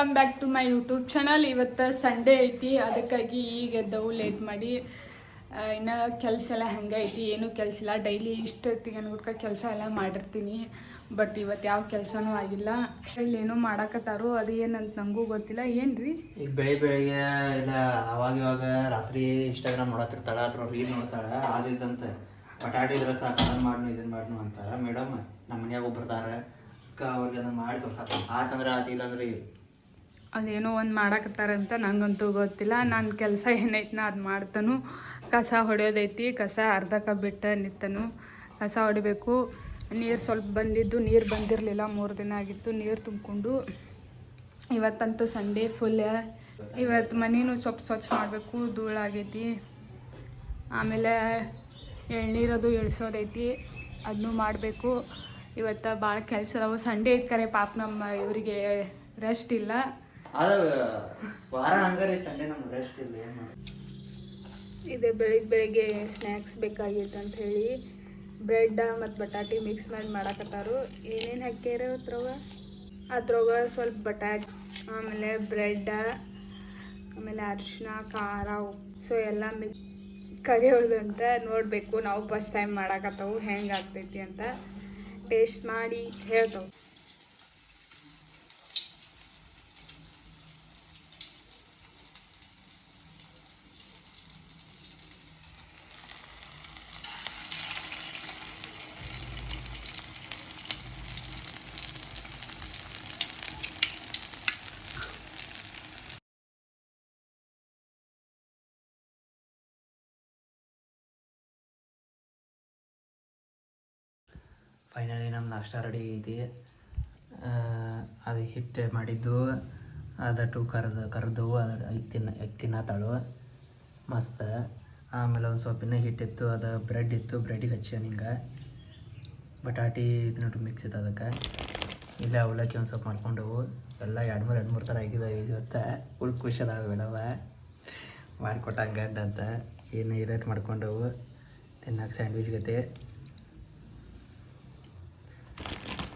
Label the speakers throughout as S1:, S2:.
S1: Welcome back to my YouTube channel. ಇವತ್ತು Sunday ಐತಿ, ಅದಕ್ಕಾಗಿ ಈಗ ಎದ್ದವು ಲೇಟ್ ಮಾಡಿ. ಇನ್ನು ಕೆಲಸ ಎಲ್ಲ ಹಂಗೈತಿ, ಏನೂ ಕೆಲಸ ಇಲ್ಲ. ಡೈಲಿ ಇಷ್ಟೊತ್ತಿಗೆ ಅನ್ಬಿಟ್ಕ ಕೆಲಸ ಎಲ್ಲ ಮಾಡಿರ್ತೀನಿ. ಬಟ್ ಇವತ್ತು ಯಾವ ಕೆಲಸನೂ ಆಗಿಲ್ಲ. ಇಲ್ಲಿ ಏನೋ ಮಾಡಾಕತ್ತಾರು, ಅದು ಏನಂತ ನನಗೂ ಗೊತ್ತಿಲ್ಲ. ಏನು ರೀ
S2: ಈಗ ಬೆಳಿಗ್ಗೆ ಇಲ್ಲ ಅವಾಗ ಇವಾಗ ರಾತ್ರಿ ಇನ್ಸ್ಟಾಗ್ರಾಮ್ ನೋಡತ್ತಿರ್ತಾಳ ಅಥವಾ ರೀಲ್ ನೋಡ್ತಾಳೆ. ಆದಿದ್ದಂತೆ ಬಟಾಟೆ ಇದ್ರೆ ಸಾಕು, ಅದನ್ನು ಮಾಡ್ನು ಇದನ್ನು ಮಾಡ್ನು ಅಂತಾರೆ ಮೇಡಮ್. ನಮ್ಮ ಮನ್ಯಾಗ ಒಬ್ಬರ್ತಾರೆ ಅವ್ರಿಗೆ ಅದನ್ನು ಮಾಡಿ ತೋರ್ಸಾಕ ಆತಂದ್ರೆ ಆತ, ಇಲ್ಲಾಂದ್ರೆ
S1: ಅದೇನೋ ಒಂದು ಮಾಡಾಕತ್ತಾರಂತ ನಂಗಂತೂ ಗೊತ್ತಿಲ್ಲ. ನನ್ನ ಕೆಲಸ ಏನೈತೆ ನಾ ಅದು ಮಾಡ್ತಾನು. ಕಸ ಹೊಡೆಯೋದೈತಿ, ಕಸ ಅರ್ಧಕ್ಕ ಬಿಟ್ಟು ನಿತ್ತನು. ಕಸ ಹೊಡಿಬೇಕು. ನೀರು ಸ್ವಲ್ಪ ಬಂದಿದ್ದು, ನೀರು ಬಂದಿರಲಿಲ್ಲ, 3 ದಿನ ಆಗಿತ್ತು. ನೀರು ತುಂಬಿಕೊಂಡು ಇವತ್ತಂತೂ ಸಂಡೇ ಫುಲ್. ಇವತ್ತು ಮನೇನು ಸ್ವಲ್ಪ ಸ್ವಚ್ಛ ಮಾಡಬೇಕು, ಧೂಳಾಗೈತಿ. ಆಮೇಲೆ ಎಳ್ನೀರದು ಇಳಿಸೋದೈತಿ, ಅದನ್ನೂ ಮಾಡಬೇಕು. ಇವತ್ತು ಭಾಳ ಕೆಲಸ ಅದಾವು. ಸಂಡೇ ಐತೆ ಕರೆ ಪಾಪ ನಮ್ಮ ಇವರಿಗೆ ರೆಸ್ಟ್ ಇಲ್ಲ.
S2: ವಾರ ಹಂಗಾರೆ ಸಂಡೇ ನಮ್ಗೆ ರೆಸ್ಟ್ ಇಲ್ಲ.
S1: ಇದೆ ಬೆಳಿಗ್ಗೆ ಸ್ನ್ಯಾಕ್ಸ್ ಬೇಕಾಗಿತ್ತು ಅಂತ ಹೇಳಿ ಬ್ರೆಡ್ ಮತ್ತು ಬಟಾಟೆ ಮಿಕ್ಸ್ ಮಾಡಿ ಮಾಡಾಕತ್ತಾರು. ಏನೇನು ಹಾಕ್ಯಾರ ಅದ್ರೊಳಗೆ ಸ್ವಲ್ಪ ಬಟಾಟೆ, ಆಮೇಲೆ ಬ್ರೆಡ್, ಆಮೇಲೆ ಅರಿಶಿನ, ಖಾರ, ಉಪ್ಪು, ಸೊ ಎಲ್ಲ ಮಿಕ್ಸ್ ಕರಿಯೋದಂತ ನೋಡಬೇಕು. ನಾವು ಫಸ್ಟ್ ಟೈಮ್ ಮಾಡಾಕತ್ತವು, ಹೆಂಗೆ ಆಗ್ತೈತಿ ಅಂತ ಟೇಸ್ಟ್ ಮಾಡಿ ಹೇಳ್ತಾವೆ.
S2: ಫೈನಲಿ ನಮ್ಮ ನಾಷ್ಟ ರೆಡಿ ಐತಿ. ಅದು ಹಿಟ್ಟು ಮಾಡಿದ್ದು ಅದಟ್ಟು ಕರೆದು ಅದು ತಿನ್ನತ್ತಾಳು ಮಸ್ತ್. ಆಮೇಲೆ ಒಂದು ಸ್ವಲ್ಪ ಇನ್ನೂ ಹಿಟ್ಟಿತ್ತು, ಅದು ಬ್ರೆಡ್ ಇತ್ತು, ಬ್ರೆಡ್ಡಿಗೆ ಹಚ್ಚಿ ಹಿಂಗೆ ಬಟಾಟಿ ಇದನ್ನಟ್ಟು ಮಿಕ್ಸ್ ಇತ್ತು. ಅದಕ್ಕೆ ಇಲ್ಲ ಅವಲಕ್ಕಿ ಒಂದು ಸ್ವಲ್ಪ ಮಾಡ್ಕೊಂಡವು. ಎಲ್ಲ 2-3 ಥರ ಆಗಿದ್ದಾವೆ ಇವತ್ತು. ಫುಲ್ ಖುಷಿ ಅದಾವೆ ಎಲ್ಲವ ಮಾಡಿಕೊಟ್ಟಂಗೆ ಅಂತ. ಏನು ಇದಟ್ಟು ಮಾಡ್ಕೊಂಡವು ತಿನ್ನಕ್ಕೆ ಸ್ಯಾಂಡ್ವಿಚ್ ಗತೆ.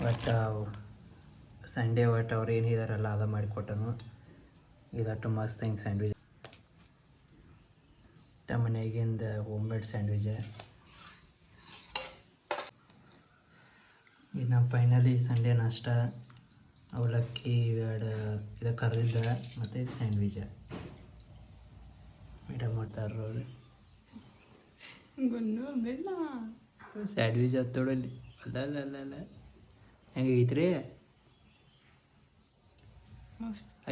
S2: ಒಟ್ಟು ಸಂಡೇ ಒಟ್ಟು ಅವ್ರು ಏನಿದಾರಲ್ಲ ಅದು ಮಾಡಿಕೊಟ್ಟನು. ಇದಟ್ಟು ಮಸ್ತ್ ಹಿಂಗೆ ಸ್ಯಾಂಡ್ವಿಚ್, ಮನೆಯಾಗಿಂದ ಹೋಮ್ ಮೇಡ್ ಸ್ಯಾಂಡ್ವಿಚ್. ಇದು ನಮ್ಮ ಫೈನಲಿ ಸಂಡೇ ನಾಷ್ಟ. ಅವಲಕ್ಕಿ ಇದು ಕರೆದಿದ್ದ ಮತ್ತು ಇದು ಸ್ಯಾಂಡ್ವಿಚ್ ಮೇಡಮ್ ಮಾಡ್ತಾರ. ಸ್ಯಾಂಡ್ವಿಚ್ ಅದು ತೊಡಲಿ ಅಲ್ಲ ಹೆಂಗೆ ಐತ್ರಿ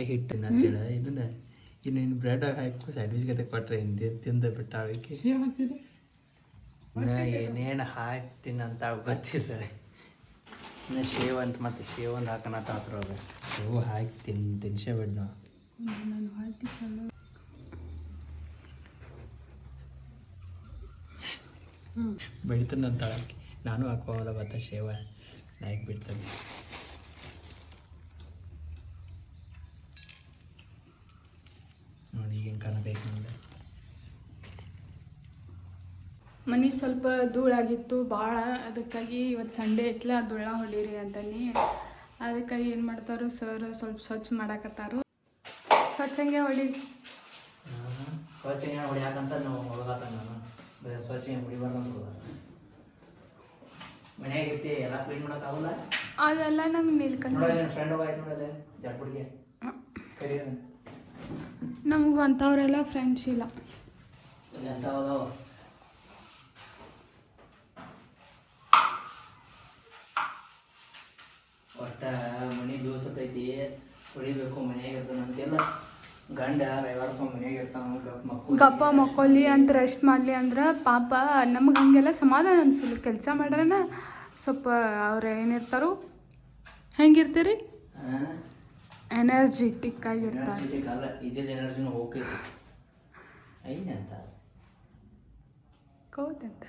S2: ಹಿಟ್ಟು ಅಂತೇಳ. ಇದನ್ನ ಇನ್ನೇನು ಬ್ರೆಡ್ ಹಾಕಿ ಸ್ಯಾಂಡ್ವಿಚ್ ಗತೆ ಕೊಟ್ರೆ ತಿಂದ ಬಿಟ್ಟ ಅವಕ್ಕೆ ಏನೇನು ಹಾಕ್ತೀನಂತ ಗೊತ್ತಿಲ್ಲ. ಇನ್ನು ಶೇವ್ ಅಂತ ಮತ್ತೆ ಶೇವ್ ಒಂದು ಹಾಕೋಣತ್ತ ಅದ್ರೊಳಗೆ ಶೇವ್ ಹಾಕಿ ತಿನ್ಸೇ ಬಿಡ್ ನಾವು. ಬೆಳಿತಾನಂತ ನಾನು ಹಾಕೋಲ್ಲ ಮತ್ತೆ ಶೇವ ಹಾಕಿ ಬಿಡ್ತಾನೆ. ನೋಡಿ ಈಗೇನು ಕಾಣಬೇಕು ನಮಗೆ.
S1: ಮನೆ ಸ್ವಲ್ಪ ಧೂಳಾಗಿತ್ತು ಭಾಳ, ಅದಕ್ಕಾಗಿ ಇವತ್ತು ಸಂಡೇ ಐತ್ಲ ಧೂಳ ಹೊಡೀರಿ ಅಂತನಿ. ಅದಕ್ಕಾಗಿ ಏನು ಮಾಡ್ತಾರೋ ಸರ್ ಸ್ವಲ್ಪ ಸ್ವಚ್ಛ ಮಾಡಾಕತ್ತಾರು. ಸ್ವಚ್ಛಂಗೆ ಹೊಡಿ
S2: ಸ್ವಚ್ಛಂಗೆ ಹೊಡಿಯಾಕಂತ ನಾವು ಹೋಗತ್ತ. ನಾನು ಸ್ವಚ್ಛಂಗೆ ಹೊಡಿಬಾರ್ದು ಮನ್ಯಾಗ ಐತಿ ಎಲ್ಲ ಕ್ಲೀನ್ ಮಾಡೋಕ್ಕಾಗಲ್ಲ.
S1: ಅದೆಲ್ಲ ನಂಗೆ ನಿಲ್ಕೊಂಡು
S2: ಫ್ರೆಂಡ್ ಹೋಗಾಯ್ತು ನೋಡೋದೆ ಜಾರ್ಪುಡಿಗೆ ಕರಿಯೋದು.
S1: ನಮಗೂ ಅಂಥವ್ರೆಲ್ಲ ಫ್ರೆಂಡ್ಸ್ ಇಲ್ಲ.
S2: ಎಂಥವು ಒಟ್ಟ ಮನೆ ದೋಸತೈತಿ ಹೊಡಿಬೇಕು. ಮನ್ಯಾಗ ಇರ್ತಾನಂತೆಲ್ಲ ಗಂಡ ರವಿವಾರಕ್ಕೆ ಮನ್ಯಾಗ ಇರ್ತಾನ,
S1: ಗಪ್ಪ ಮಕ್ಕೊಲ್ಲಿ ಅಂತ ರೆಸ್ಟ್ ಮಾಡಲಿ ಅಂದ್ರೆ ಪಾಪ ನಮಗೆ ಹಂಗೆಲ್ಲ ಸಮಾಧಾನ ಅನ್ಸಲ್ಲ. ಕೆಲಸ ಮಾಡ್ರನ ಸ್ವಲ್ಪ ಅವ್ರು ಏನಿರ್ತಾರೋ ಹೆಂಗಿರ್ತೀರಿ ಎನರ್ಜಿಟಿಕ್ ಆಗಿರ್ತಾರೆ.
S2: ಅಲ್ಲ ಇದ್ದಿದ್ದ ಎನರ್ಜಿನೂ ಹೋಗ್ತೈತಿ ಐತೆ ಅಂತ
S1: ಕೌದಂತ